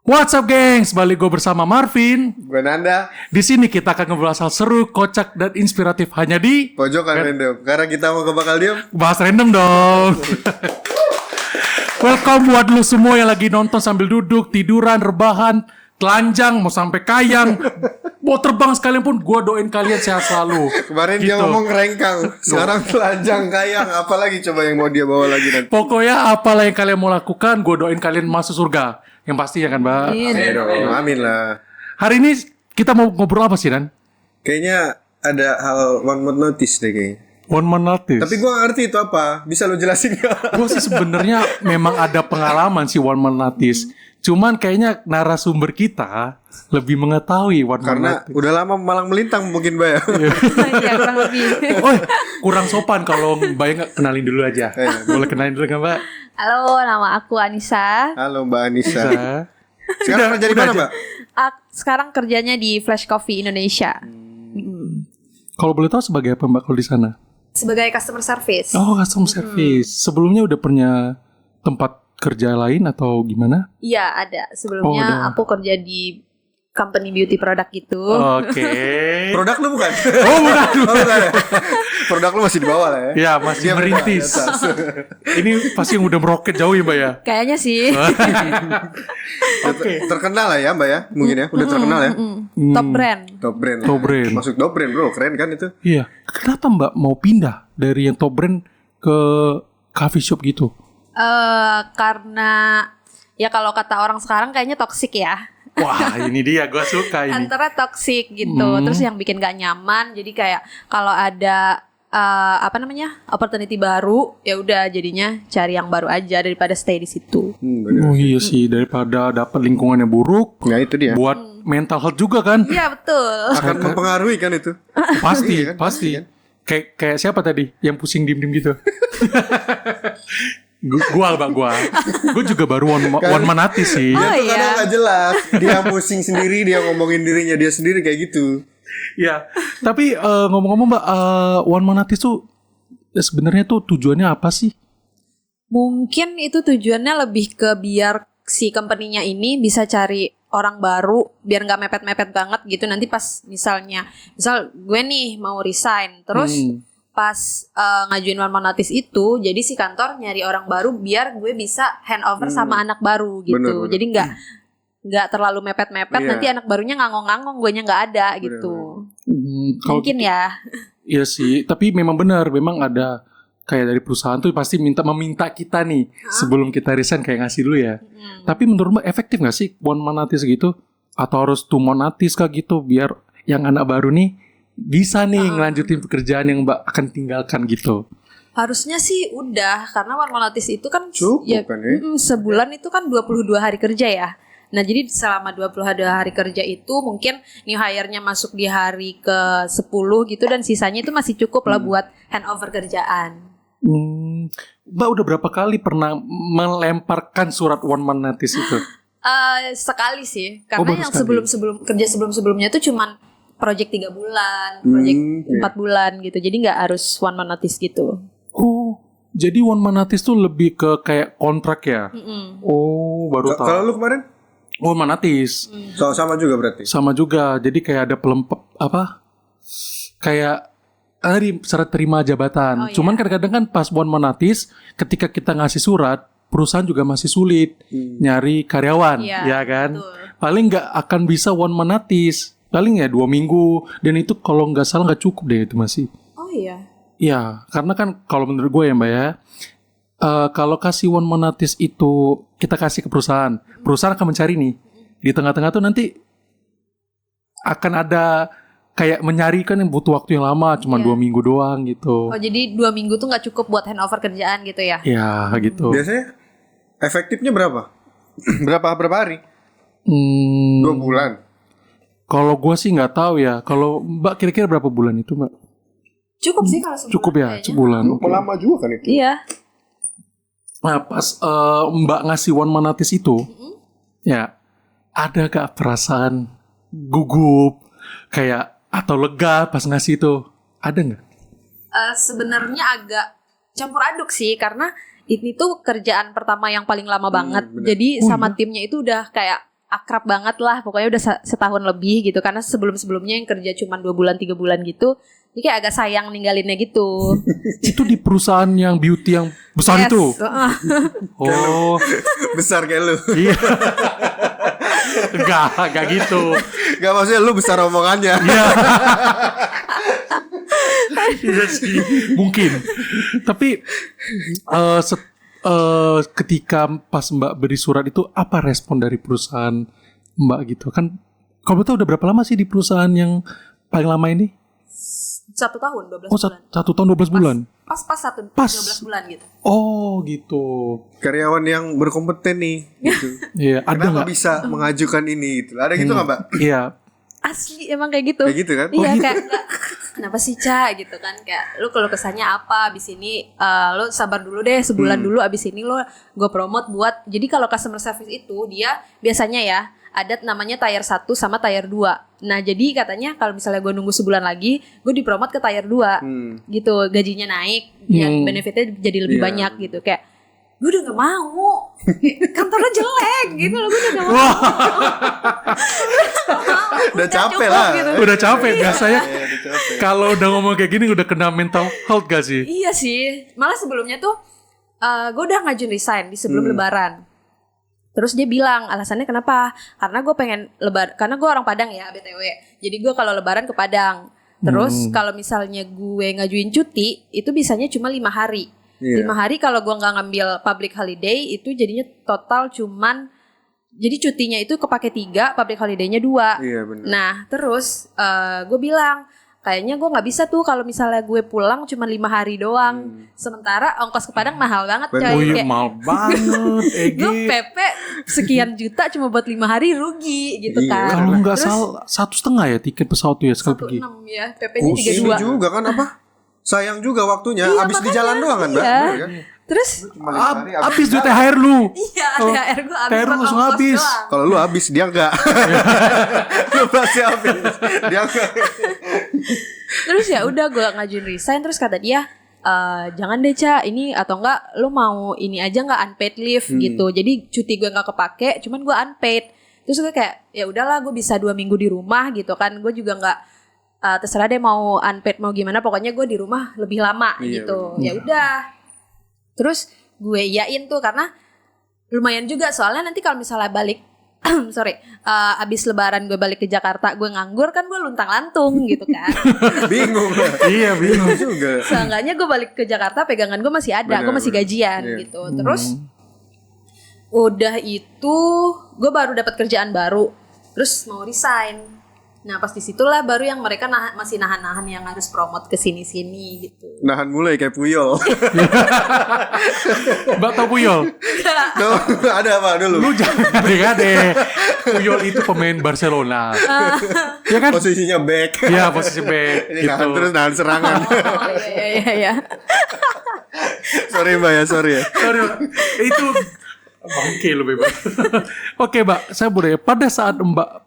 What's up, gengs? Balik gue bersama Marvin. Gue Nanda. Di sini kita akan ngobrol asal seru, kocak, dan inspiratif hanya di Pojokan Random. Karena kita mau bakal diam. Bahas Random dong. Welcome buat lu semua yang lagi nonton sambil duduk, tiduran, rebahan, telanjang, mau sampai kayang, mau terbang sekalian pun, gue doain kalian sehat selalu. Kemarin Gitu. dia ngomong rengkang, sekarang telanjang kayang. Apalagi coba yang mau dia bawa lagi nanti. Pokoknya apalah yang kalian mau lakukan, gue doain kalian masuk surga. Yang pasti ya kan, Mbak? Ayo dong, amin lah. Hari ini kita mau ngobrol apa sih, Dan? Kayaknya ada hal one more notice deh kayaknya. One man notice. Tapi gue gak ngerti itu apa. Bisa lo jelasin gak? Gue sih sebenarnya memang ada pengalaman sih one man notice. Cuman kayaknya narasumber kita lebih mengetahui one man Karena notice. udah lama malang melintang mungkin Mbak ya. Iya kurang lebih. Oh, kurang sopan kalau Mbak nggak kenalin dulu aja. Boleh kenalin dulu nggak, Mbak? Halo, nama aku Anissa. Halo Mbak Anissa. Bisa. Sekarang kerja di udah mana aja. Mbak? Sekarang kerjanya di Flash Coffee Indonesia Kalau boleh tahu sebagai apa, Mbak, kalau di sana? sebagai customer service. Oh, customer service. Sebelumnya udah punya tempat kerja lain atau gimana? Iya ada. Sebelumnya Oh, udah. aku kerja di company beauty product gitu. Oke. Produk lu bukan? Oh, bukan. Oh, bukan ya? Produk lu masih di bawah lah ya. Ya, masih Dia beda, merintis. di atas. Ini pasti yang udah meroket jauh ya, Mbak ya? Kayaknya sih. Oke. Terkenal lah ya Mbak ya. Mungkin ya. Udah terkenal ya. Top brand. Top brand. Top brand. Masuk top brand bro. Keren kan itu. Iya. Kenapa Mbak mau pindah dari yang top brand ke coffee shop gitu? Karena ya kalau kata orang sekarang kayaknya toxic ya. Wah, ini dia, gue suka ini. Antara toxic gitu. Terus yang bikin gak nyaman. Jadi kayak kalau ada opportunity baru, ya udah jadinya cari yang baru aja daripada stay di situ. Oh iya sih, daripada dapat lingkungan yang buruk, Nah itu dia. buat mental health juga kan? Iya betul. Akan mempengaruhi kan itu. Pasti, Iya kan, pasti. pasti kan. Kayak siapa tadi yang pusing diem-diem gitu? Gua juga baru one man artist sih. Dia tuh iya. kadang gak jelas. Dia pusing sendiri, dia ngomongin dirinya dia sendiri kayak gitu. Ya, tapi ngomong-ngomong Mbak, one man artist tuh sebenarnya tuh tujuannya apa sih? Mungkin itu tujuannya lebih ke biar si company-nya ini bisa cari orang baru, biar nggak mepet-mepet banget gitu. Nanti pas misal gue nih mau resign, terus pas ngajuin one man notice itu, jadi si kantor nyari orang baru biar gue bisa handover sama anak baru gitu. Bener. Jadi nggak terlalu mepet-mepet. Iya. Nanti anak barunya ngangong-ngangong, guenya nggak ada gitu. Kalau Mungkin ya. Iya sih, tapi memang benar, memang ada kayak dari perusahaan tuh pasti meminta kita nih sebelum kita resign kayak ngasih dulu ya. Tapi menurut Mbak efektif nggak sih one man notice gitu? Atau harus two man notice kah gitu biar yang anak baru nih bisa nih ngelanjutin pekerjaan yang Mbak akan tinggalkan gitu? Harusnya sih udah, karena one man notice itu kan Cukup kan ya? sebulan itu kan 22 hari kerja ya. Nah jadi selama 22 hari kerja itu mungkin new hire-nya masuk di hari ke 10 gitu, dan sisanya itu masih cukup lah buat handover kerjaan. Mbak udah berapa kali pernah melemparkan surat one man notice itu? Sekali sih, Oh, baru karena yang sekali. sebelum-sebelumnya itu cuman project 3 bulan, project 4 bulan gitu. Jadi nggak harus one man notice gitu. Oh, jadi one man notice tuh lebih ke kayak kontrak ya? Oh, baru tahu. Kalau lu kemarin? One man notice. Sama juga berarti. Sama juga, jadi kayak ada kayak tadi syarat terima jabatan. Cuman kadang-kadang kan pas one man notice, ketika kita ngasih surat, perusahaan juga masih sulit nyari karyawan, Iya, ya kan? betul. Paling nggak akan bisa one man notice, paling ya 2 minggu, dan itu kalau nggak salah nggak cukup deh itu masih. Oh iya. Ya, karena kan kalau menurut gue ya Mbak ya, kalau kasih one man notice itu kita kasih ke perusahaan, perusahaan akan mencari nih di tengah-tengah tuh nanti akan ada kayak mencari kan yang butuh waktu yang lama, cuma 2 minggu doang gitu. Oh jadi 2 minggu tuh nggak cukup buat handover kerjaan gitu ya? Ya gitu. Biasanya efektifnya berapa? berapa hari? 2 bulan. Kalau gue sih nggak tahu ya. Kalau Mbak kira-kira berapa bulan itu Mbak? Cukup sih kalau sebulan. Cukup ya, kayaknya. sebulan. Cukup lama juga kan itu. Iya. Nah pas Mbak ngasih one man notice itu, ya ada gak perasaan gugup kayak atau lega pas ngasih itu? Ada nggak? Sebenarnya agak campur aduk sih, karena ini tuh kerjaan pertama yang paling lama banget. bener. Jadi sama timnya itu udah kayak akrab banget lah, pokoknya udah setahun lebih gitu. Karena sebelum-sebelumnya yang kerja cuma 2 bulan 3 bulan gitu, jadi kayak agak sayang ninggalinnya gitu. Itu di perusahaan yang beauty yang besar Yes. itu. Oh, Besar kayak lu. iya. Enggak gitu. Gak maksudnya lu besar omongannya. Iya. Iya sih, mungkin. Tapi ketika pas Mbak beri surat itu apa respon dari perusahaan Mbak gitu? Kan kalau betul udah berapa lama sih di perusahaan yang paling lama ini? 1 tahun 12 Oh, bulan. 1 tahun 12 bulan. Pas 12 bulan gitu. Oh, gitu. Karyawan yang berkompeten nih gitu. Iya, ada Kenapa nggak? bisa mengajukan ini gitu. Ada gitu nggak Mbak? Iya. Asli emang kayak gitu. Kayak gitu kan? Iya kayak "Nggak, kenapa sih Ca gitu kan, kayak lu kalau kesannya apa abis ini, lu sabar dulu deh sebulan dulu, abis ini lu gue promote buat, jadi kalau customer service itu dia biasanya ya ada namanya tier 1 sama tier 2. Nah jadi katanya kalau misalnya gue nunggu sebulan lagi, gue dipromot ke tier 2 gitu, gajinya naik, ya benefitnya jadi lebih Iya. banyak gitu. Kayak gue udah gak mau, kantornya jelek gitu loh, gue udah gak mau. Udah capek cukup lah. gitu. Udah capek biasanya. Iya, udah capek. Kalau udah ngomong kayak gini udah kena mental health gak sih? Iya sih, malah sebelumnya tuh gue udah ngajuin resign di sebelum Lebaran. Terus dia bilang alasannya kenapa? Karena gue pengen karena gue orang Padang ya BTW. Jadi gue kalau Lebaran ke Padang. Terus kalau misalnya gue ngajuin cuti itu bisanya cuma 5 hari. Iya. 5 hari kalau gue nggak ngambil public holiday itu jadinya total cuman, jadi cutinya itu kepake 3, public holiday-nya 2. Iya benar. Nah terus gue bilang kayaknya gue nggak bisa tuh kalau misalnya gue pulang cuma 5 hari doang. Sementara ongkos ke Padang mahal banget coy. Oh iya, Kayak, mahal banget, Egi. gue PP sekian juta cuma buat 5 hari rugi gitu Iya. kan. Kalau nggak Terus salah 1,5 ya tiket pesawat tuh ya sekali pergi. 1,6 ya, PP-nya Ini 32. juga kan apa? Sayang juga waktunya. Iya, Abis di makanya. jalan doang kan Mbak? Iya. Bener kan? Terus Cuma 5 hari, Abis duit THR lu. iya, Oh, THR gue habis THR buat langsung ongkos habis. doang. Kalau lu habis dia enggak. Lu pasti habis. Dia enggak. Terus ya udah gue ngajuin resign, terus kata dia jangan deh Ca, ini atau enggak lu mau ini aja nggak unpaid leave gitu. Jadi cuti gue nggak kepake, cuman gue unpaid. Terus gue kayak ya udahlah, gue bisa 2 minggu di rumah gitu kan. Gue juga nggak terserah deh mau unpaid mau gimana, pokoknya gue di rumah lebih lama Iya, gitu. Ya udah. Terus gue iyain tuh karena lumayan juga, soalnya nanti kalau misalnya balik abis lebaran gue balik ke Jakarta, gue nganggur kan, gue luntang-lantung gitu kan. Bingung. Iya, bingung. juga. Seenggaknya gue balik ke Jakarta pegangan gue masih ada, gue Benar, masih benar. gajian Iya. gitu. Terus udah itu gue baru dapat kerjaan baru, terus mau resign. Nah pas disitulah baru yang mereka masih nahan-nahan yang harus promote ke sini-sini gitu. Nahan mulai kayak Puyol. Mbak tau Puyol? Tuh, ada apa dulu? Lu jangan brigade. Puyol itu pemain Barcelona. Ya kan? Posisinya back. Iya, posisi back Ini gitu. nahan terus nahan serangan. Oh iya. Sorry Mbak ya, sorry ya. Sorry, Mbak. Itu bangke lu bebas. Oke, Mbak, saya boleh. Pada saat Mbak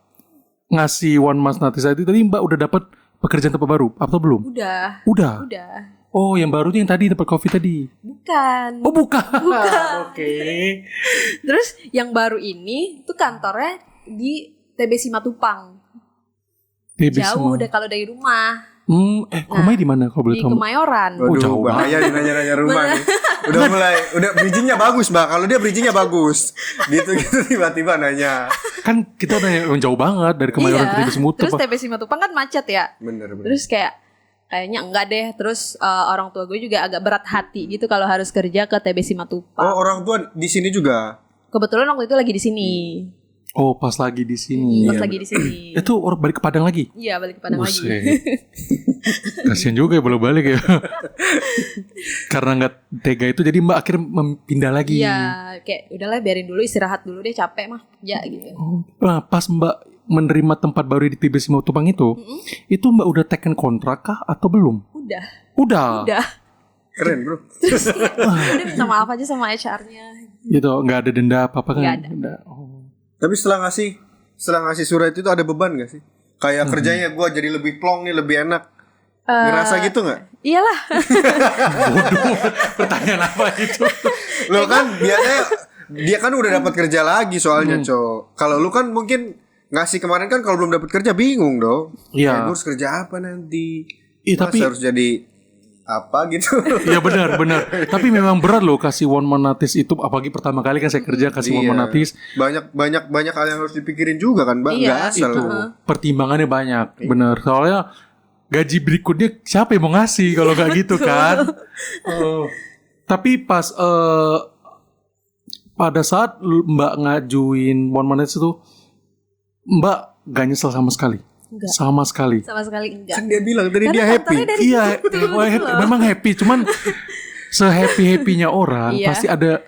ngasih 1 month notice tadi Mbak udah dapat pekerjaan tempat baru atau belum? Udah. Udah. Oh, yang baru tuh yang tadi tempat kopi tadi. Bukan. Oh, bukan. Oke. Terus yang baru ini tuh kantornya di TB Simatupang. Jauh deh kalau dari rumah. Rumahnya di mana kalau boleh Di tahu? Kemayoran. Oh, jauh bahaya nih nanya-nanya rumah nih. Udah bridgingnya bagus Mbak. Kalau dia bridgingnya bagus. Gitu tiba-tiba nanya. Kan kita udah jauh banget dari Kemayoran ke TB Simatupang. Terus TB Simatupang kan macet ya. Bener. Terus kayaknya enggak deh. Terus orang tua gue juga agak berat hati gitu kalau harus kerja ke TB Simatupang. Oh, orang tua di sini juga. Kebetulan waktu itu lagi di sini. Oh, pas lagi di sini. Pas lagi di sini. Itu orang balik ke Padang lagi? Iya, balik ke Padang lagi. Buset. Kasian juga ya balik-balik ya. Karena nggak tega itu jadi Mbak akhirnya pindah lagi. Iya, kayak udahlah biarin dulu, istirahat dulu deh, capek mah kerja gitu. Nah, pas Mbak menerima tempat baru di TB Simatupang itu Mbak udah taken kontrak kah atau belum? Udah. Keren bro. Terus kayak, udah minta maaf aja sama HR-nya. Gitu, nggak ada denda apa-apa kan? Nggak ada. Nggak. Oh. Tapi setelah ngasih surat itu ada beban gak sih? Kayak kerjanya gue jadi lebih plong nih, lebih enak. Ngerasa gitu gak? Iyalah. Bodoh, pertanyaan apa itu? Lo kan biasanya dia kan udah dapat kerja lagi soalnya, Cok. Kalau lu kan mungkin ngasih kemarin kan kalau belum dapat kerja bingung dong. Iya. Gue harus kerja apa nanti? Iya, tapi harus jadi apa gitu. iya benar. Tapi memang berat loh kasih one man notice itu, apalagi pertama kali kan saya kerja kasih one man notice. Banyak hal yang harus dipikirin juga kan, Mbak. Nggak asal. Itu pertimbangannya banyak, benar. Soalnya gaji berikutnya siapa yang mau ngasih kalau nggak gitu kan? Tapi pas pada saat Mbak ngajuin one man notice itu, Mbak gak nyesel sama sekali. Enggak. Sama sekali. Sama sekali enggak. Kan dia bilang tadi Karena dia happy. kantornya dari Iya, situ loh. memang happy. Cuman se-happy-happynya orang Iya. pasti ada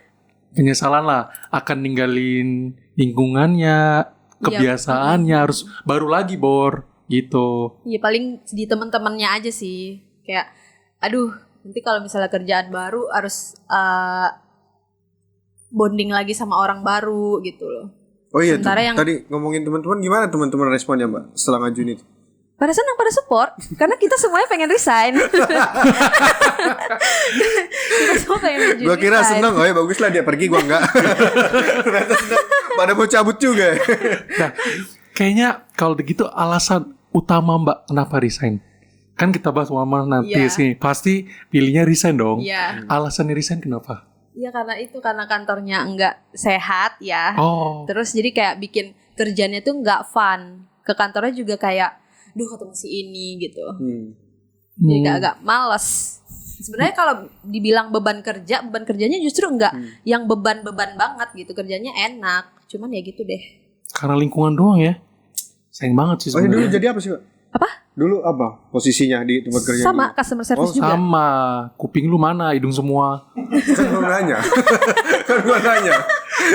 penyesalan lah. Akan ninggalin lingkungannya, kebiasaannya, harus baru lagi Bor. Gitu. Iya paling di teman-temannya aja sih. Kayak aduh, nanti kalau misalnya kerjaan baru harus bonding lagi sama orang baru gitu loh. Oh iya, Sementara yang- tadi ngomongin teman-teman, gimana teman-teman responnya, Mbak, setelah ngajuin itu? Pada senang, pada support karena kita semuanya pengen resign. Kita semua pengen resign. Gua kira seneng, oh ya bagus lah dia pergi, gua enggak. Ternyata seneng. Pada mau cabut juga. Nah, kayaknya kalau begitu alasan utama Mbak kenapa resign? Kan kita bahas one nanti Iya. sih. Pasti pilihnya resign dong. Iya. Alasannya resign kenapa? Iya karena kantornya enggak sehat ya. Oh. Terus jadi kayak bikin kerjanya tuh enggak fun. Ke kantornya juga kayak duh ketemu si ini gitu. Jadi kayak agak males. Sebenarnya kalau dibilang beban kerjanya justru enggak yang beban-beban banget gitu. Kerjanya enak. Cuman ya gitu deh. Karena lingkungan doang ya. Sayang banget sih Oh, dulu sebenarnya. jadi apa sih, Mbak? Apa? Dulu apa posisinya di tempat kerja? Sama customer service juga. Sama. Kuping lu mana? Hidung semua. Kan gua nanya.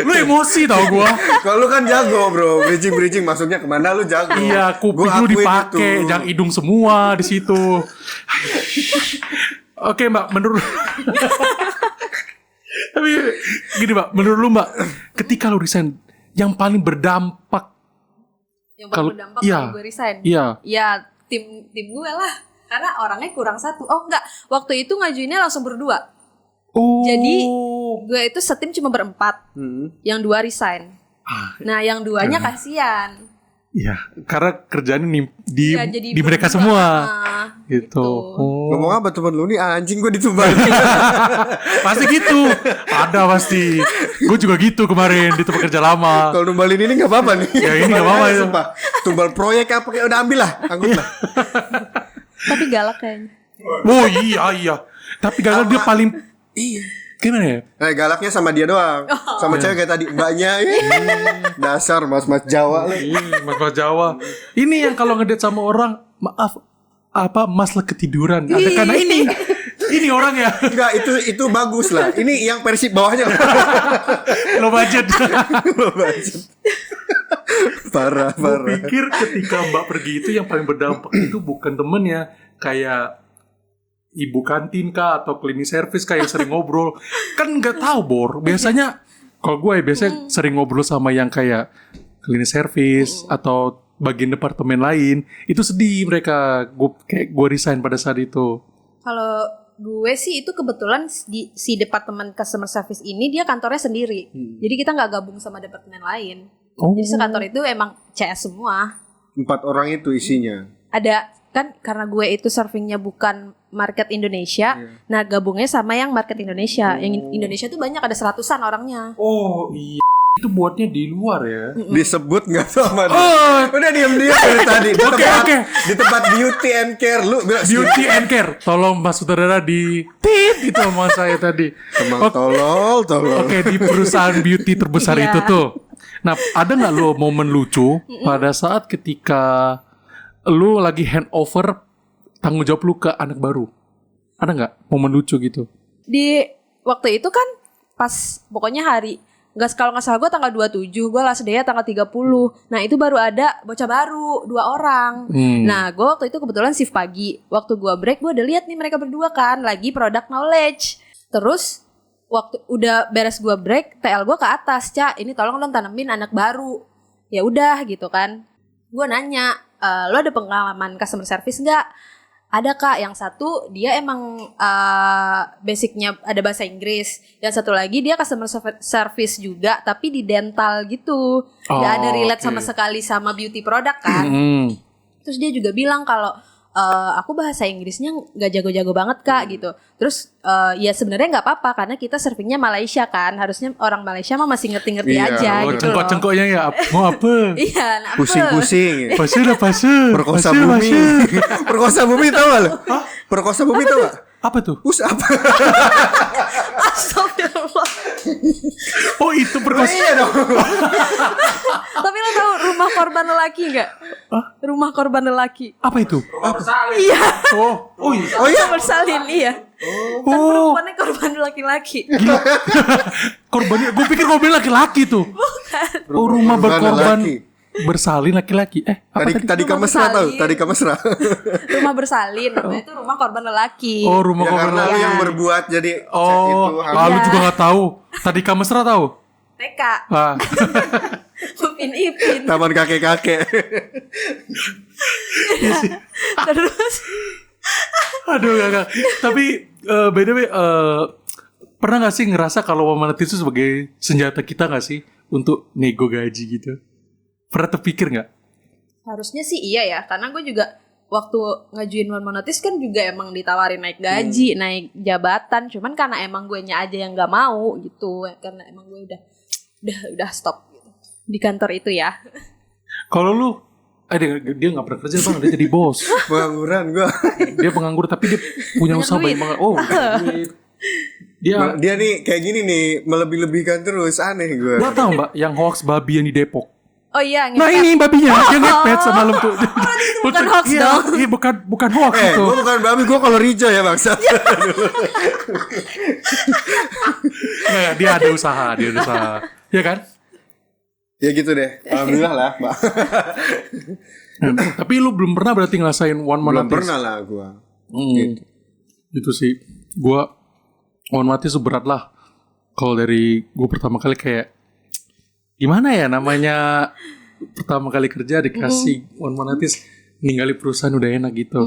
Lu emosi tau gua. Kalau lu kan jago, Bro. Bridging masuknya kemana lu jago. Iya, kuping Gua lu akuin dipakai, itu. jangan hidung semua di situ. Oke, Mbak, menurut Tapi gini, Mbak, menurut lu, Mbak, ketika lu resign yang paling berdampak Yang Kalau- paling berdampak iya. kalau gue resign. iya, Ya tim gue lah. Karena orangnya kurang satu. Oh enggak, waktu itu ngajuinnya langsung berdua. oh. Jadi gue itu setim cuma berempat. Yang 2 resign. Nah yang 2-nya kasihan. Iya, karena kerjaan ini di Ya, jadi di mereka berdua. semua. Ah, Gitu. Oh. Ngomong apa temen lu nih, anjing gue ditumbalin. Pasti gitu. Ada pasti. Gue juga gitu kemarin di tempat kerja lama. Kalau numbalin ini gak apa-apa nih. Ya, ini nggak apa-apa, Numbalin aja, ya. sumpah. Tumbal proyek apa kayak udah ambil lah, angkut lah. Tapi galak kayaknya. Oh iya. Tapi gagal dia paling Iya. gimana ya? Galaknya sama dia doang. Sama cewek kayak tadi, mbaknya. Dasar mas-mas Jawa lu. Mas Jawa. Ini yang kalau ngedate sama orang, maaf, mas lah ketiduran. Ada karena ini orang ya. Enggak, itu bagus lah. Ini yang versi bawahnya. Low budget. Parah. Pikir ketika Mbak pergi itu yang paling berdampak itu bukan temennya, kayak ibu kantin kah atau cleaning service kah yang sering ngobrol. Kan nggak tahu Bor. Biasanya kalau gue biasanya sering ngobrol sama yang kayak cleaning service atau bagian departemen lain. Itu sedih mereka. Gue resign pada saat itu. Kalau gue sih itu kebetulan si departemen customer service ini dia kantornya sendiri. Jadi kita nggak gabung sama departemen lain. Oh. Jadi sekantor itu emang CS semua. 4 orang itu isinya. Ada kan karena gue itu surfingnya bukan market Indonesia. Nah gabungnya sama yang market Indonesia. Yang Indonesia tuh banyak, ada 100-an orangnya. Oh iya. Itu buatnya di luar ya. Disebut nggak sama dia. Oh, Udah diam-diam dari tadi. Oke. Di tempat beauty and care lu bilang beauty and care. Tolong Mas Sutradara di tit itu omongan saya tadi. Emang tolol. Oke, di perusahaan beauty terbesar Iya. itu tuh. Nah, ada nggak lo momen lucu pada saat ketika lu lagi handover tanggung jawab lu ke anak baru? Ada nggak momen lucu gitu? Di waktu itu kan pas pokoknya hari kalau nggak salah gue tanggal 27, gue last day-nya tanggal 30. Nah itu baru ada bocah baru 2 orang. Nah gue waktu itu kebetulan shift pagi. Waktu gue break gue udah lihat nih mereka berdua kan lagi product knowledge. Terus waktu udah beres gue break, TL gue ke atas, Ca, ini tolong dong tanemin anak baru. Ya udah gitu kan. Gue nanya, lo ada pengalaman customer service nggak? ada Kak, yang satu dia emang basicnya ada bahasa Inggris, yang satu lagi dia customer service juga, tapi di dental gitu, nggak ada relate sama sekali sama beauty product kan. Terus dia juga bilang kalau aku bahasa Inggrisnya nggak jago-jago banget Kak gitu. Terus ya sebenarnya nggak apa-apa karena kita servingnya Malaysia kan, harusnya orang Malaysia mah masih ngerti-ngerti aja gitu loh. Cengkok-cengkoknya ya mau apa? Iya, nah, Pusing-pusing. Pasu. Perkosa bumi. Perkosa bumi tau gak lo? Perkosa bumi tau gak? Apa tuh? Apa? Astagfirullah. Oh itu perkosa. Iya dong. Tapi lo tahu rumah korban lelaki nggak? Rumah korban lelaki. Apa itu? Iya. Oh iya. Oh iya. Bersalin iya. Kan perempuannya korban laki-laki. Korbannya, gue pikir korban laki-laki tuh. Bukan. Oh rumah berkorban laki. bersalin laki-laki. Apa Tadi Rumah kamu mesra tau? bersalin. Tadi kamu mesra. Rumah bersalin. Namanya itu rumah korban lelaki. Oh rumah Ya korban karena lu laki. yang berbuat jadi Oh, itu lu juga gak tahu. Tadi kamu mesra tahu? TK. Ah. Upin Ipin. taman kakek-kakek. Terus Aduh gak. Tapi by the way, pernah gak sih ngerasa kalau monetis itu sebagai senjata kita gak sih untuk nego gaji gitu? Pernah terpikir gak? harusnya sih iya ya, karena gue juga waktu ngajuin one monetis kan juga emang ditawarin naik gaji, naik jabatan, cuman karena emang gue nya aja yang nggak mau gitu, karena emang gue udah stop gitu di kantor itu ya. Kalau lu, dia gak pernah kerja bang, dia jadi bos. Pengangguran gue. Dia penganggur tapi dia punya Banyak usaha duit. banyak banget. Oh, duit. Dia nih kayak gini nih, melebih-lebihkan terus, aneh gue. Lo tau mbak yang hoax babi yang di Depok? Oh iya, Nah ini babinya yang ngepet semalam tuh. bukan hoax Iya, dong. Iya bukan hoax itu. Gue bukan babi, gue kalau Rijo ya bangsa. Nggak, dia ada usaha. Iya kan? Ya gitu deh. Alhamdulillah lah, Mbak. Tapi lu belum pernah berarti ngerasain one man Belum notice? pernah lah gue. Itu sih. Gua one man notice berat lah. Kalau dari gue pertama kali kayak gimana ya namanya, pertama kali kerja dikasih one man notice, ninggalin perusahaan udah enak gitu.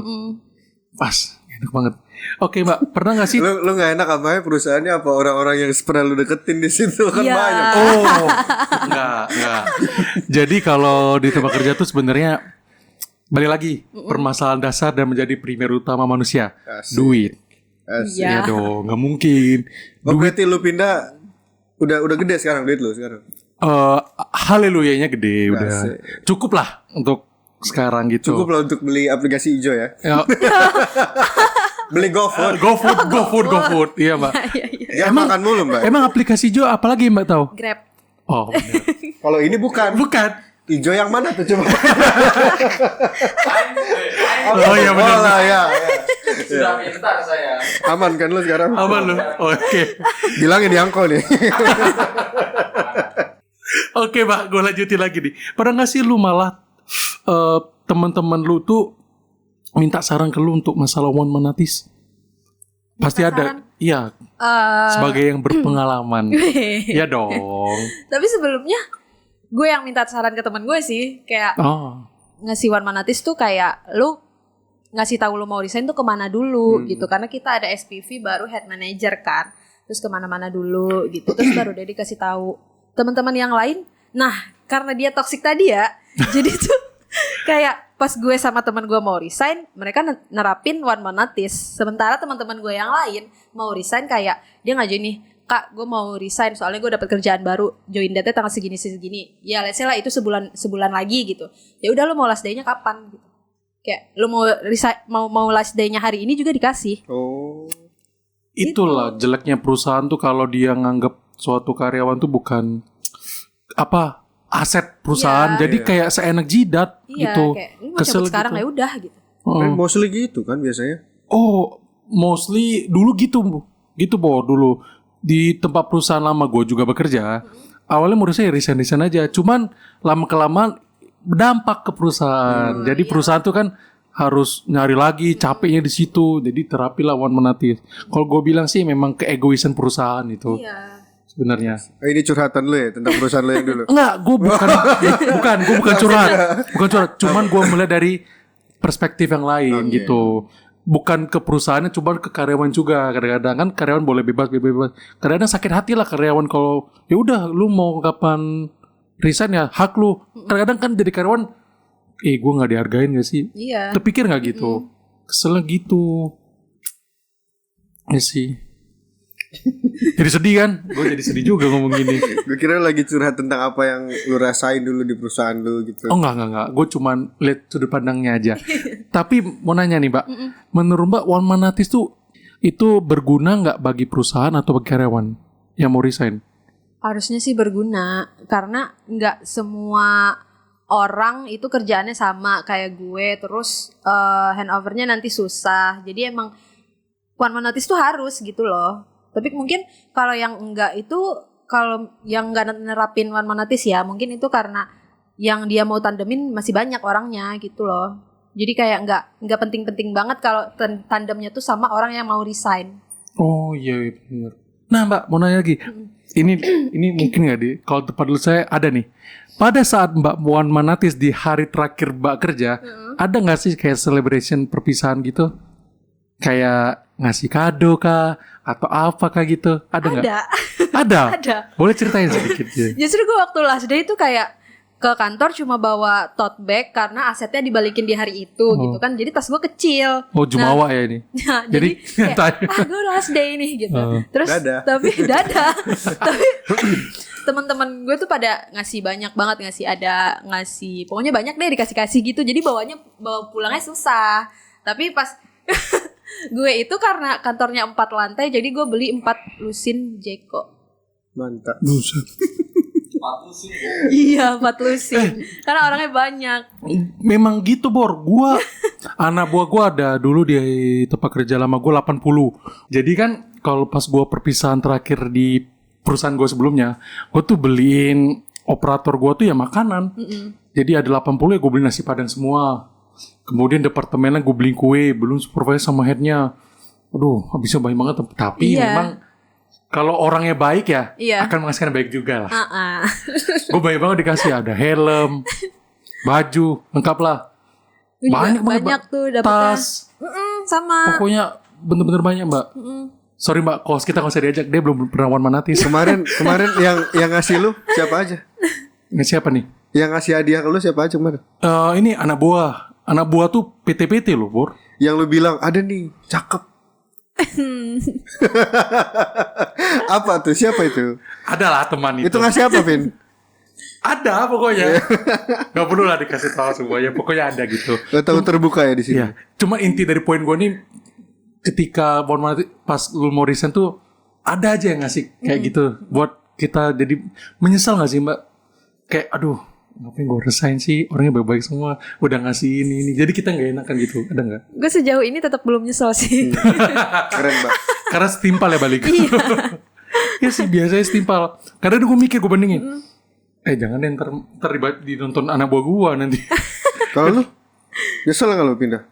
Pas, enak banget. Oke mbak, pernah gak sih? Lu gak enak apa ya perusahaannya, apa orang-orang yang pernah lu deketin di situ kan Iya. banyak. Oh, enggak. Jadi kalau di tempat kerja tuh sebenarnya balik lagi permasalahan dasar dan menjadi primer utama manusia, Asik. duit. Asik. Ya dong, nggak mungkin. Oh, berarti lu pindah udah gede sekarang duit lu sekarang. Haleluyanya gede udah. Asik. Cukup lah untuk sekarang gitu. Cukup lah untuk beli aplikasi hijau ya. Ya, Beli GoFood. GoFood. Iya mbak. Jangan makan mulu, Mbak. Emang aplikasi hijau apalagi mbak tahu? Grab. Oh bener. Kalau ini bukan. Hijau yang mana tuh coba? Oh iya benar. Oh lah ya. Sudah pintar saya. Aman kan lu sekarang? Aman lu. Oke. Bilangin di angkol nih. Oke mbak, gue lanjutin lagi nih. Pernah gak sih lu malah teman-teman lu tuh minta saran ke lu untuk masalah one man notice? Pasti Minta ada. saran? Iya. Sebagai yang berpengalaman. Iya dong. Tapi sebelumnya gue yang minta saran ke teman gue sih, kayak Oh. ngasih one man notice tuh kayak lu ngasih tahu lu mau resign tuh kemana dulu gitu, karena kita ada SPV baru head manager kan, terus kemana-mana dulu gitu, terus baru dia dikasih tahu teman-teman yang lain. Nah karena dia toxic tadi ya, jadi tuh kayak pas gue sama teman gue mau resign, mereka nerapin one man notice, sementara teman-teman gue yang lain mau resign kayak dia ngajuin nih, Kak gue mau resign soalnya gue dapat kerjaan baru, join date tanggal segini ya let's say lah itu sebulan lagi gitu, ya udah lo mau last day-nya kapan gitu, kayak lo mau resign, mau last day-nya hari ini juga dikasih. Oh. Itulah jeleknya perusahaan tuh kalau dia nganggap suatu karyawan tuh bukan aset perusahaan, Iya. jadi kayak seenak jidat Iya gitu. kayak lu mau Kesel cabut sekarang gitu. ya udah gitu. Kan mostly gitu kan biasanya. Oh, mostly dulu gitu dulu di tempat perusahaan lama gue juga bekerja. Awalnya menurut saya resign aja, cuman lama kelamaan berdampak ke perusahaan. Jadi perusahaan tuh kan harus nyari lagi, capeknya di situ. Jadi terapilah one man notice. Kalau gue bilang sih memang keegoisan perusahaan itu Iya. sebenarnya. Ini curhatan lu ya tentang perusahaan lu yang dulu. Enggak, gue bukan curhat. Bukan curhat, cuman gue melihat dari perspektif yang lain Oke. gitu. bukan ke perusahaannya, cuma ke karyawan juga. Kadang-kadang kan karyawan boleh bebas. Kadang-kadang sakit hati lah karyawan kalau ya udah lu mau kapan resign ya hak lu. Kadang-kadang kan jadi karyawan, gue nggak dihargain gak sih? Iya. Terpikir nggak gitu? Keselnya gitu. Ya sih. Jadi sedih kan? Gue jadi sedih juga ngomong gini. Gue kira lagi curhat tentang apa yang lu rasain dulu di perusahaan lu gitu. Oh enggak. Gue cuman lihat sudut pandangnya aja. Tapi mau nanya nih Mbak, menurut Mbak One Man Notice tuh itu berguna nggak bagi perusahaan atau bagi karyawan yang mau resign? Harusnya sih berguna, karena nggak semua orang itu kerjaannya sama kayak gue, terus handovernya nanti susah. Jadi emang One Man Notice tuh harus gitu loh. Tapi mungkin kalau yang enggak itu, kalau yang enggak nerapin One Man Notice ya, mungkin itu karena yang dia mau tandemin masih banyak orangnya gitu loh. Jadi kayak enggak penting-penting banget kalau tandemnya tuh sama orang yang mau resign. Oh iya benar. Nah Mbak mau nanya lagi. Ini mungkin nggak di kalau tempat dulu saya ada nih. Pada saat Mbak One Man Notice di hari terakhir Mbak kerja, ada nggak sih kayak celebration perpisahan gitu? Kayak ngasih kado kah atau apa kah gitu? Ada nggak? Ada. Ada. Boleh ceritain sedikit ya? Justru gue waktu last day itu kayak ke kantor cuma bawa tote bag karena asetnya dibalikin di hari itu gitu kan. Jadi tas gue kecil. Oh jumawa ya ini. Nah, jadi kayak, gue last day nih gitu. Terus tapi teman-teman gue tuh pada ngasih banyak banget, ngasih pokoknya banyak deh dikasih gitu. Jadi bawa pulangnya susah. Tapi pas gue itu karena kantornya 4 lantai, jadi gue beli 4 lusin Jeko. Mantap. Buset. Iya 4 lusin. Karena orangnya banyak. Memang gitu Bor. Anak buah gue ada dulu di tempat kerja lama gue 80. Jadi kan kalau pas gue perpisahan terakhir di perusahaan gue sebelumnya, gue tuh beliin operator gue tuh ya makanan. Jadi ada 80 ya gue beli nasi padang semua. Kemudian departemennya gue beli kue, belum supervisor sama headnya. Aduh, habisnya banyak banget. Tapi memang kalau orangnya baik ya, akan menghasilkan baik juga lah. Gue banyak banget dikasih, ada helm, baju, lengkap lah. Banyak tuh dapetnya. Tas, sama. pokoknya bener-bener banyak Mbak. Sorry Mbak, kos kita nggak usah diajak, dia belum pernah One Man Notice. Kemarin yang ngasih lu siapa aja? Ini siapa nih? Yang ngasih hadiah ke lu siapa aja kemarin? Ini anak buah. Anak buah tuh PT loh, Bor. Yang lu bilang ada nih, cakep. Apa tuh? Siapa itu? Adalah teman itu. Itu ngasih apa, Vin? Ada pokoknya. Gak perlu lah dikasih tahu semuanya. Pokoknya ada gitu. Gak tahu terbuka ya di sini. Iya. Cuma inti dari poin gue nih, ketika pas lu mau resign tuh ada aja yang ngasih kayak gitu. Buat kita jadi menyesal gak sih Mbak? Kayak aduh, ngapain gue resign sih, orangnya baik-baik semua, udah ngasih ini. Jadi kita gak enakan gitu, ada gak? Gue sejauh ini tetap belum nyesel sih. Keren Mbak. Karena setimpal ya balik. Ya sih biasanya setimpal. Kadang gue mikir, gue bandingin, jangan deh ntar terlibat di nonton anak buah gue nanti. Kalau lu nyesel gak lu pindah?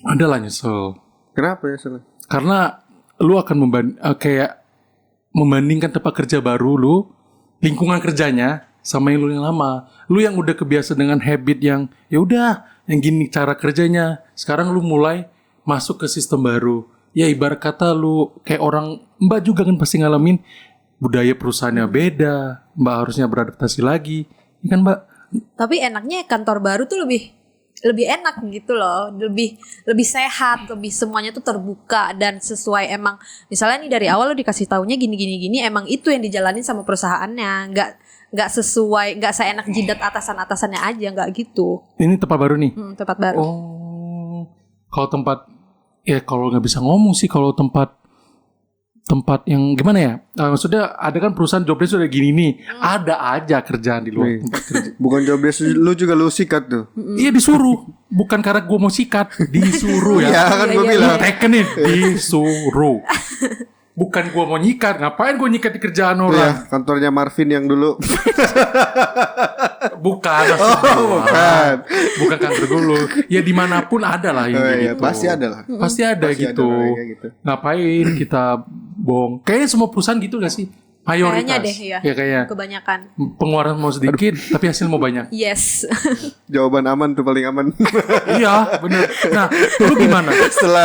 Ada lah nyesel. Kenapa nyesel? Karena lu akan membandingkan tempat kerja baru lu, lingkungan kerjanya sama yang lu yang lama. Lu yang udah kebiasa dengan habit yang ya udah yang gini cara kerjanya. Sekarang lu mulai masuk ke sistem baru. Ya ibarat kata lu kayak orang, Mbak juga kan pasti ngalamin budaya perusahaannya beda. Mbak harusnya beradaptasi lagi. Ini kan Mbak. Tapi enaknya kantor baru tuh lebih enak gitu loh, lebih sehat, lebih semuanya tuh terbuka dan sesuai emang. Misalnya nih dari awal lo dikasih taunya gini, emang itu yang dijalanin sama perusahaannya, nggak sesuai, nggak seenak jidat atasannya aja, nggak gitu. Ini tempat baru nih. Tempat baru. Oh, kalau tempat ya kalau nggak bisa ngomong sih kalau tempat yang gimana ya? Maksudnya ada kan perusahaan jobdesk sudah gini nih, ada aja kerjaan di luar tempat kerja. Bukan jobdesk, lu juga lu sikat tuh. Iya disuruh, bukan karena gue mau sikat, disuruh ya. Iya kan gue bilang. Tekenin, disuruh. Bukan gue mau nyikat, ngapain gue nyikat di kerjaan orang? Iya, kantornya Marvin yang dulu. Bukan, bukan kantor dulu. Ya dimanapun ada lah ini. Iya, gitu. pasti ada lah. Pasti ada Pasti gitu. ada kayak gitu. Ngapain kita bohong? Kayaknya semua perusahaan gitu gak sih? Mayoritas. Kayaknya deh ya. Ya kayak Kebanyakan. pengeluaran mau sedikit tapi hasil mau banyak. Yes. Jawaban aman tuh paling aman. Iya, bener. Nah, lu gimana?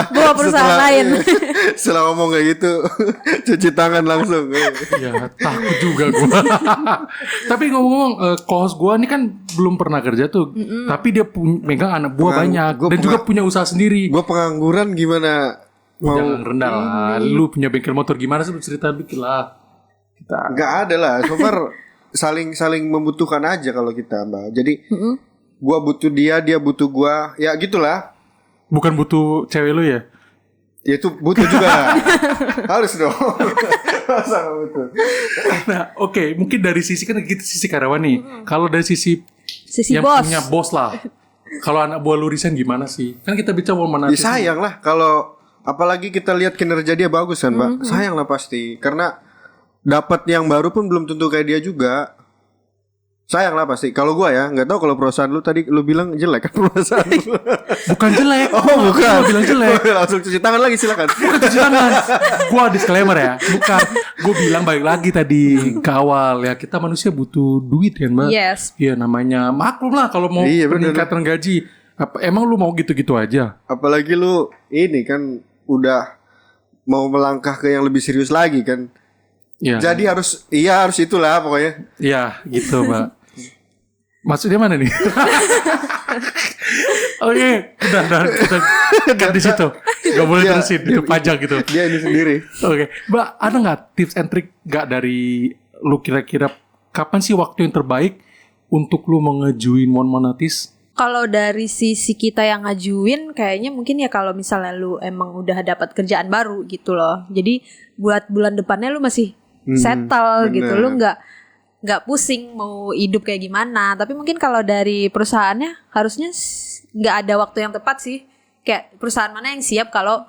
Bawa perusahaan lain. Setelah ngomong kayak gitu, cuci tangan langsung. Ya, takut juga gua. Tapi ngomong-ngomong, kos gua ini kan belum pernah kerja tuh. Tapi dia megang anak buah banyak dan juga punya usaha sendiri. Gue pengangguran gimana? Jangan rendah lah. Lu punya bengkel motor gimana sih, lu cerita dikit lah. Nggak ada lah. So far saling membutuhkan aja kalau kita, Mbak. Jadi gua butuh dia butuh gua. Ya gitulah. Bukan butuh cewek lu ya? Ya itu butuh juga. Harus dong. Masa nggak butuh? Nah, oke, mungkin dari sisi kan kita sisi karyawan nih. Kalau dari sisi yang bos. punya bos lah. Kalau anak buah lu resign gimana sih? Kan kita bicara mana? Ya sayang lah kalau apalagi kita lihat kinerja dia bagus kan, Mbak. Sayang lah pasti. Karena dapat yang baru pun belum tentu kayak dia juga. Sayang lah pasti. Kalau gua ya, nggak tahu kalau perusahaan lu tadi lu bilang jelek kan perusahaan lu. Bukan jelek. Oh, bukan. Gua bilang jelek. Langsung cuci tangan lagi silakan. Bukan cuci tangan. Gua disclaimer ya. Bukan. Gua bilang balik lagi tadi ke awal ya, kita manusia butuh duit kan, Mbak. Yes. Iya, namanya maklum lah kalau mau Iya, bener. peningkatan gaji. Emang lu mau gitu-gitu aja? Apalagi lu ini kan udah mau melangkah ke yang lebih serius lagi kan. Iya. Jadi harus itulah pokoknya. Iya, gitu, Mbak. Maksudnya mana nih? Oke, udah kita kan di situ. Gak boleh terusin, itu pajak gitu. Dia ini sendiri. Oke, Mbak, ada nggak tips and trick nggak dari lu kira-kira kapan sih waktu yang terbaik untuk lu mengajuin One Monatis? Kalau dari sisi kita yang ngajuin, kayaknya mungkin ya kalau misalnya lu emang udah dapat kerjaan baru gitu loh. Jadi buat bulan depannya lu masih settle gitu, lu nggak pusing mau hidup kayak gimana. Tapi mungkin kalau dari perusahaannya harusnya nggak ada waktu yang tepat sih. Kayak perusahaan mana yang siap kalau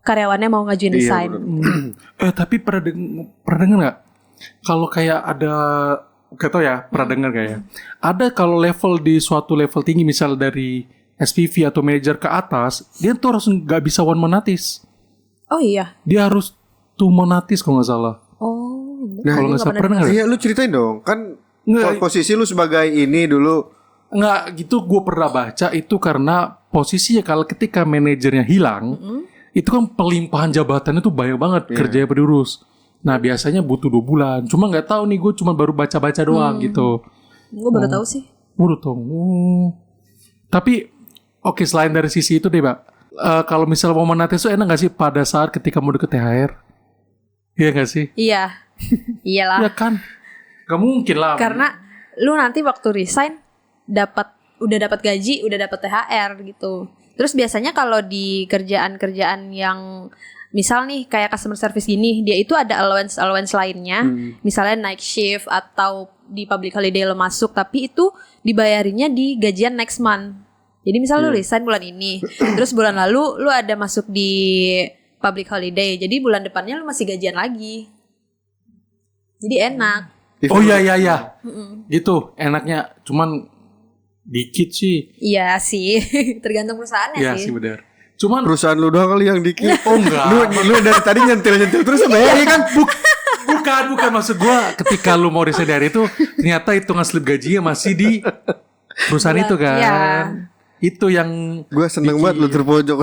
karyawannya mau ngajuin resign. Tapi pernah denger nggak? Kalau kayak ada, gak tau ya, pernah denger gak ya? Ada kalau level di suatu level tinggi, misal dari SPV atau manajer ke atas, dia tuh harus nggak bisa One Monatis. Oh iya. Dia harus two Monatis kalau nggak salah. Oh. Nah, Kalau nggak salah pernah nggak? Iya, lu ceritain dong. Kan Nggak. posisi lu sebagai ini dulu. Nggak gitu, gue pernah baca itu karena posisinya kalau ketika manajernya hilang, itu kan pelimpahan jabatannya tuh banyak banget kerjanya berurus. Nah biasanya butuh 2 bulan. Cuma nggak tahu nih, gue cuma baru baca-baca doang gitu. Gue baru tahu sih. Baru tahu. Tapi oke, selain dari sisi itu deh, Pak. Kalau misal mau menates itu enak nggak sih pada saat ketika mau deket THR? Iya nggak sih? Iya. Iyalah. Iya kan? Gak mungkin lah. Karena lu nanti waktu resign udah dapat gaji, udah dapat THR gitu. Terus biasanya kalau di kerjaan-kerjaan yang misal nih kayak customer service gini, dia itu ada allowance lainnya. Misalnya night shift atau di public holiday lo masuk, tapi itu dibayarinnya di gajian next month. Jadi misal lu resign bulan ini, terus bulan lalu lu ada masuk di public holiday. Jadi bulan depannya lu masih gajian lagi. Jadi enak. Oh iya. Gitu enaknya, cuman dikit sih. Iya sih, tergantung perusahaannya Iya sih. sih benar. Cuman Perusahaan lu doang kali yang dikit. oh enggak. Lu dari tadi nyentil terus apa ya kan? Bukan maksud gua ketika lu mau resign dari itu ternyata hitungan slip gajinya masih di perusahaan itu kan. Iya. Itu yang Gue seneng banget lu terpojok.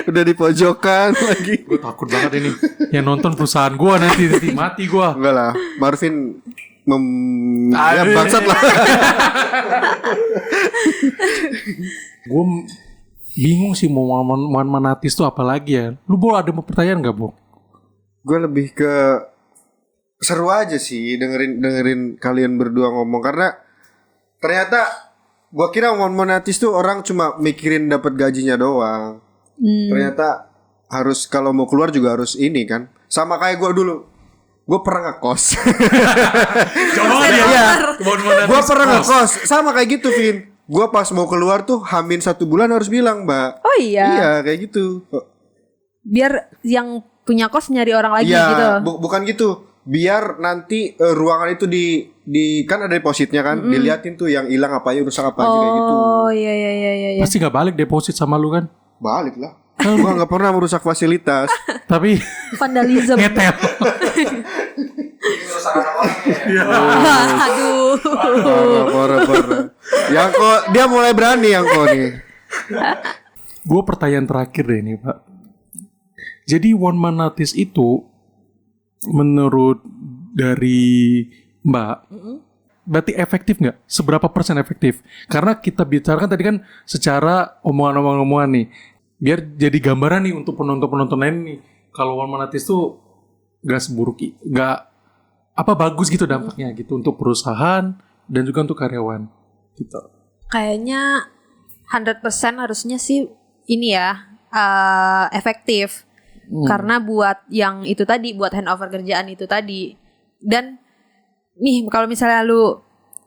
Udah di pojokan lagi. gue takut banget ini. Yang nonton perusahaan gua nanti mati gua. Enggak lah, Marvin ya bangsat lah. Gue bingung sih mau Monatis tuh apa lagi ya. Lu boleh ada pertanyaan gak, Bang? Gue lebih ke seru aja sih dengerin kalian berdua ngomong, karena ternyata gue kira Monatis tuh orang cuma mikirin dapat gajinya doang. Ternyata harus kalau mau keluar juga harus ini kan. Sama kayak gue dulu. Gue pernah ngekos. Coba Iya. Gue pernah ngekos. Sama kayak gitu, Vin. Gue pas mau keluar tuh Hamin 1 bulan harus bilang, Mbak. Oh iya. Iya kayak gitu. Biar yang punya kos nyari orang lagi Iya, gitu. bukan gitu. Biar nanti ruangan itu di kan ada depositnya kan, diliatin tuh yang hilang apa aja, rusak apa aja kayak gitu. Oh iya. Pasti gak balik deposit sama lu kan? Balik lah. Gua nggak pernah merusak fasilitas. Tapi Vandalism. ngetel. kerusakan orangnya. Aduh. Parah. Yang kok dia mulai berani yang kok nih. Gue pertanyaan terakhir deh ini Pak. Jadi one man notice itu menurut dari Mbak, berarti efektif nggak? Seberapa persen efektif? Karena kita bicarakan tadi kan secara omongan-omongan nih, biar jadi gambaran nih untuk penonton-penonton lain nih. Kalau one man notice tuh nggak seburuk, nggak apa bagus gitu dampaknya gitu untuk perusahaan dan juga untuk karyawan. Gitu. Kayaknya 100% harusnya sih ini ya efektif. Karena buat yang itu tadi, buat handover kerjaan itu tadi. Dan nih kalau misalnya lu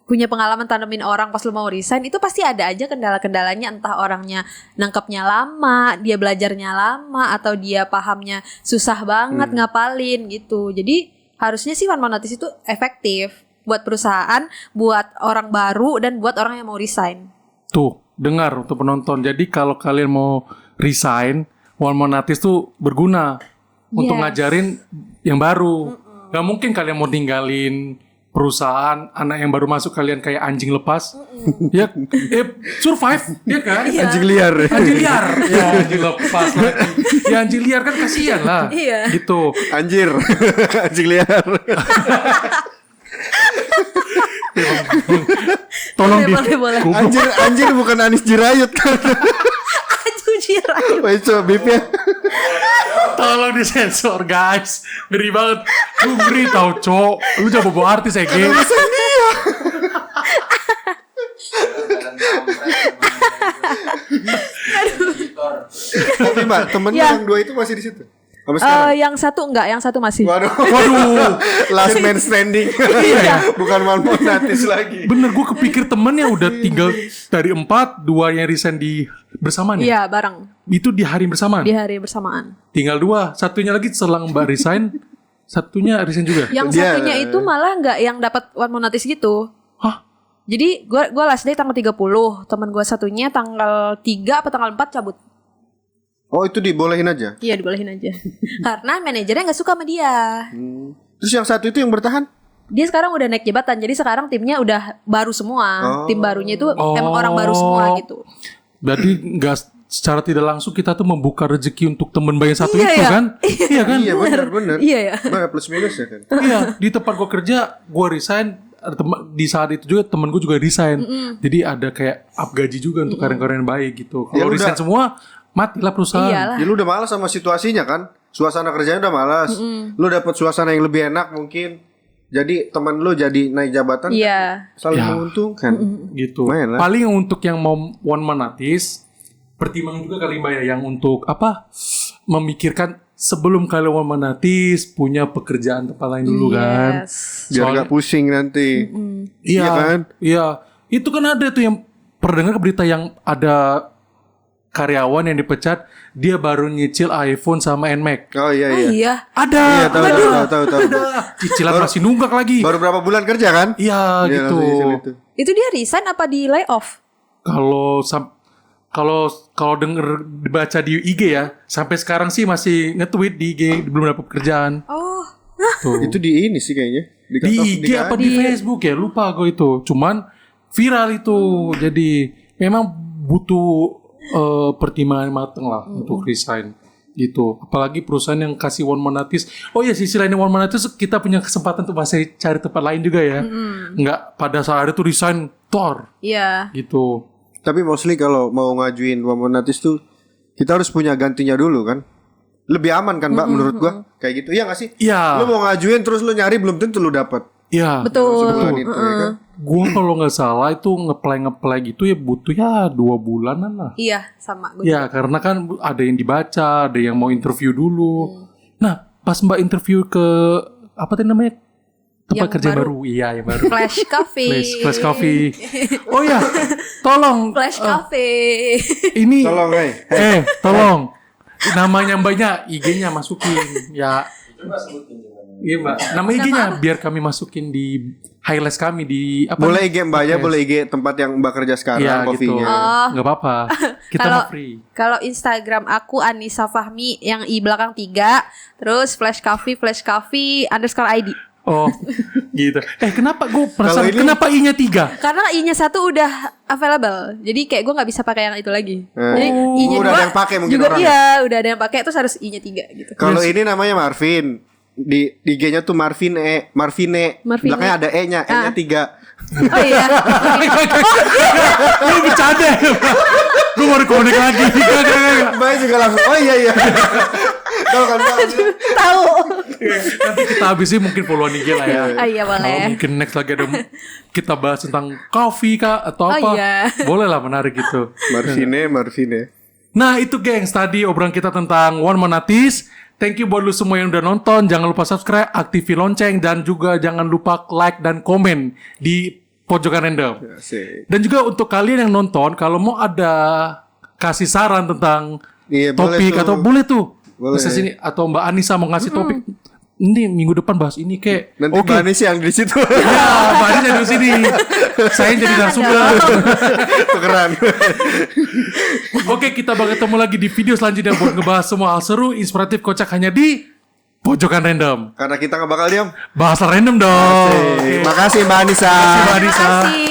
punya pengalaman tanemin orang pas lu mau resign, itu pasti ada aja kendala-kendalanya, entah orangnya nangkepnya lama, dia belajarnya lama, atau dia pahamnya susah banget ngapalin gitu. Jadi harusnya sih one man notice itu efektif buat perusahaan, buat orang baru, dan buat orang yang mau resign. Tuh, dengar untuk penonton. Jadi kalau kalian mau resign, one man notice tuh berguna untuk ngajarin yang baru. Gak mungkin kalian mau tinggalin perusahaan, anak yang baru masuk kalian kayak anjing lepas. Ya, survive, ya kan? Anjing liar. Anjing liar. Ya, anjing lepas lagi. Ya anjing liar kan kasihan lah. Iya. Gitu. Anjir. Anjing liar. Tolong Boleh. Anjir bukan Anis Jirayut kan. Aduh jirai. Wah, coba bipnya. Tolong disensor guys. Ngeri banget. Lu ngeri tau cok. Lu jangan bawa artis ya geng. Tapi Mbak, temennya Ya. yang dua itu masih di situ. Sampai sekarang. Yang satu enggak, yang satu masih. Waduh. Waduh. Last man standing. Iya. Bukan one man notice lagi. Bener, gue kepikir temennya udah tinggal dari 4, 2 yang resign di bersamaan ya? Iya, bareng Itu di hari bersamaan? di hari bersamaan. Tinggal 2, satunya lagi selang Mbak resign, satunya resign juga? Yang Dia- satunya itu malah nggak yang dapat one man notice gitu. Hah? Jadi gua last day tanggal 30, teman gua satunya tanggal 3 apa tanggal 4 cabut. Oh, itu dibolehin aja. Iya, dibolehin aja. Karena manajernya nggak suka sama dia. Terus yang satu itu yang bertahan? Dia sekarang udah naik jabatan, jadi sekarang timnya udah baru semua. Tim barunya itu emang orang baru semua gitu. Berarti nggak secara tidak langsung kita tuh membuka rezeki untuk temen bayi satu Iya, itu ya. kan? Iya kan? Iya, benar. Iya ya. Benar, plus minus ya kan. Iya, di tempat gue kerja, gue resign. Di saat itu juga temen gue juga resign. Jadi ada kayak up gaji juga untuk karyawan-karyawan yang baik gitu. Ya Kalau udah. resign semua, matilah perusahaan. Iyalah. Ya lu udah malas sama situasinya kan. Suasana kerjanya udah malas. Lu dapet suasana yang lebih enak mungkin. Jadi teman lu jadi naik jabatan Iya. saling Ya. menguntungkan. Gitu. Lumayan lah. Paling untuk yang mau one man notice, pertimbangan juga kali Mbak ya, yang untuk apa? Memikirkan sebelum kalian one man notice, punya pekerjaan tempat lain dulu kan. Yes. Biar Soalnya- gak pusing nanti. Iya Iya kan? Iya. Itu kan ada tuh yang pernah dengar berita yang ada karyawan yang dipecat, dia baru nyicil iPhone sama NMAX. Oh iya Ah, iya. iya. Ada. Iya, tahu. Ada. Cicilan masih nunggak lagi. Baru berapa bulan kerja kan? Iya Dia gitu. langsung nyicil itu. Itu dia resign apa di layoff? Kalau denger dibaca di IG ya, sampai sekarang sih masih nge-tweet di IG, belum dapat pekerjaan. Oh. Tuh. Itu di ini sih kayaknya. Di kantor- IG apa di Facebook ya, lupa gue itu. Cuman viral itu. Jadi memang butuh pertimbangan mateng lah untuk resign gitu. Apalagi perusahaan yang kasih one man notice. Oh ya, sisi lainnya one man notice, kita punya kesempatan untuk masih cari tempat lain juga ya. Nggak pada saat itu resign tor Iya. gitu. Tapi mostly kalau mau ngajuin one man notice tuh kita harus punya gantinya dulu kan. Lebih aman kan Mbak menurut gua. Kayak gitu. Iya gak sih? Iya. Lu mau ngajuin terus lu nyari belum tentu lu dapet. Iya. Betul. Sebulan itu ya kan. Gue kalau nggak salah itu ngeplay gitu ya butuh ya 2 bulanan lah. Iya, sama gue. Ya karena kan ada yang dibaca, ada yang mau interview dulu. Nah pas Mbak interview ke apa tadi namanya tempat Yang kerja baru. baru, iya yang baru. Flash Coffee. Flash Coffee. Oh ya, tolong Flash Coffee. ini Tolong tolong namanya Mbaknya IG-nya masukin ya. Iya Mbak, nama IG-nya biar kami masukin di highlights kami di apa? Boleh IG Mbak ya, boleh IG tempat yang Mbak kerja sekarang Iya gitu. coffee-nya. Nggak apa-apa. Kita Kalau mau free. kalau Instagram aku Anissa Fahmi yang i belakang 3, terus Flash Coffee _ID. Oh, gitu. Kenapa gue perasaan Kalau ini- kenapa I-nya 3? Karena I-nya 1 udah available. Jadi kayak gue nggak bisa pakai yang itu lagi. Jadi I-nya Udah 2 ada yang pakai mungkin juga orang. iya, udah ada yang pakai terus harus I-nya 3 gitu. Kalau ini namanya Marvin. Di G-nya tuh Marvine. Marvine. Belakangnya ada E-nya, E-nya 3. Oh iya. Lu bercanda ya? Gue baru connect lagi. Mbak juga langsung, oh iya. Tahu kan Mbak? Tahu. Nanti kita habis ini mungkin followan IG lah ya. Oh iya Kalau boleh. mungkin next lagi ada kita bahas tentang coffee kah atau Oh, apa, iya. boleh lah, menarik gitu. Marvine. Nah itu gengs, tadi obrolan kita tentang One Manatis. Thank you buat lu semua yang udah nonton. Jangan lupa subscribe, aktifin lonceng, dan juga jangan lupa like dan komen di Pojokan Random. Asik. Dan juga untuk kalian yang nonton, kalau mau ada kasih saran tentang Iya, boleh topik tuh. atau boleh tuh. Boleh. Bisa sini, atau Mbak Anissa mau ngasih topik. Ini minggu depan bahas ini kek. Nanti Oke. Mbak Anis yang di situ. Ya, Mbak Anissa jadi di sini. Saya yang jadi narasumber. Keren. Oke, kita bakal ketemu lagi di video selanjutnya buat ngebahas semua hal seru, inspiratif, kocak hanya di Pojokan Random. Karena kita gak bakal diam. Bahasa random dong. Makasih Mbak Anissa. Terima kasih, Mbak Anissa. Terima kasih.